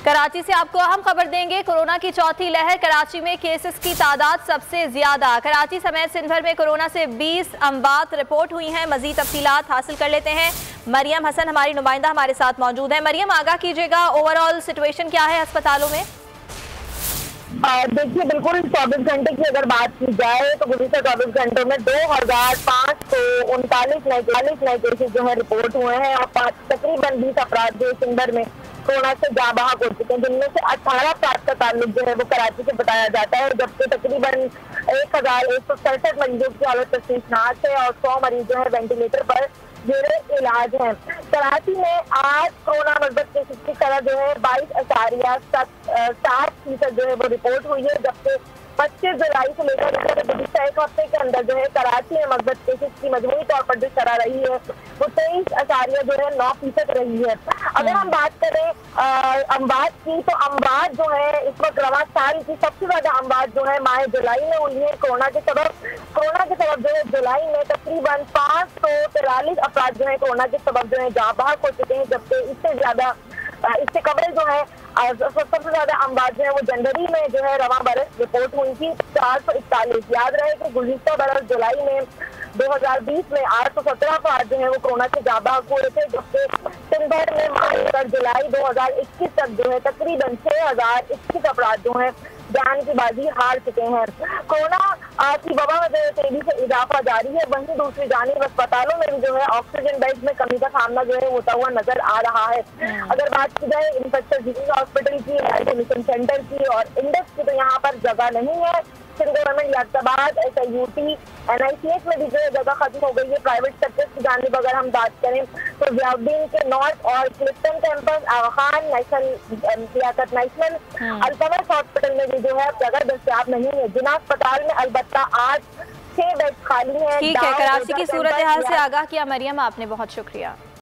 कराची से आपको अहम खबर देंगे। कोरोना की चौथी लहर, कराची में केसेस की तादाद सबसे ज्यादा। कराची समेत सिंध भर में कोरोना से 20 अमवात रिपोर्ट हुई हैं। मजीद तफसीलात हासिल कर लेते हैं। मरियम हसन हमारी नुमाइंदा हमारे साथ मौजूद है। मरियम, आगाह कीजिएगा, ओवरऑल सिचुएशन क्या है अस्पतालों में? देखिए, बिल्कुल 24 घंटे की अगर बात की जाए तो गुज़िश्ता 24 घंटों में 2539 नए केसेस जो है रिपोर्ट हुए हैं और तकरीबन 20 अपराध जो सिंध भर में कोरोना से जा बहक हो चुके हैं, जिनमें से 18 अपराध का ताल्लुक जो है वो कराची से बताया जाता है, जबकि तकरीबन 1167 मरीजों की हालत तशवीशनाक है और 100 मरीज जो है वेंटिलेटर पर जेरे इलाज है। कराची में आज कोरोना मस्बत केसेस की तरह जो है 22.7% जो है वो रिपोर्ट हुई है, जबकि 25 जुलाई से लेकर गुज़िश्ता एक हफ्ते के अंदर जो है कराची में मस्बत केसेस की मजमूई तौर पर जो शरह रही है वो 23.9% रही है। अगर हम बात करें अमवात की, तो अमवात जो है इस वक्त रवां साल की सबसे ज्यादा अमवात जो है माह जुलाई में हुई है कोरोना के सबब जो है जुलाई में तकरीबन 543 अपराध जो है कोरोना के सबब जो है जा बहक हो चुके हैं, जबकि इससे कबल जो है सबसे ज्यादा अमवात जो है वो जनवरी में जो है रवां बरस रिपोर्ट हुई थी 441। याद रहे कि गुज़िश्ता बरस जुलाई में 2020 में 817 अपराध जो है वो कोरोना से जा बहक हुए थे, जबकि सिंध भर में मार्च और जुलाई 2021 तक जो है तकरीबन 6021 अपराध जो है जान की बाजी हार चुके हैं। कोरोना की वबा में जो तेजी से इजाफा जारी है, वहीं दूसरी जानिब अस्पतालों में भी जो है ऑक्सीजन बेड्स में कमी का सामना जो है होता हुआ नजर आ रहा है। अगर बात की जाए इन्फेक्शस डिजीज हॉस्पिटल की, आइसोलेशन सेंटर की और इंडेक्स की, तो यहाँ पर जगह नहीं है। सिंध गवर्नमेंट याताबाद, SIUT, NICH में भी जो है जगह खत्म हो गई है। प्राइवेट सेक्टर की जानिब अगर हम बात करें तो ज़ियाउद्दीन के नॉर्थ और Clifton campus, Aga Khan national Liaquat national, Altamash hospital में भी जो है जगह दस्तयाब नहीं है। जिना अस्पताल में अलबत्ता आज 6 बेड खाली है। ठीक है, कराची की सूरत हाल से आगाह किया मरियम, आपने बहुत शुक्रिया।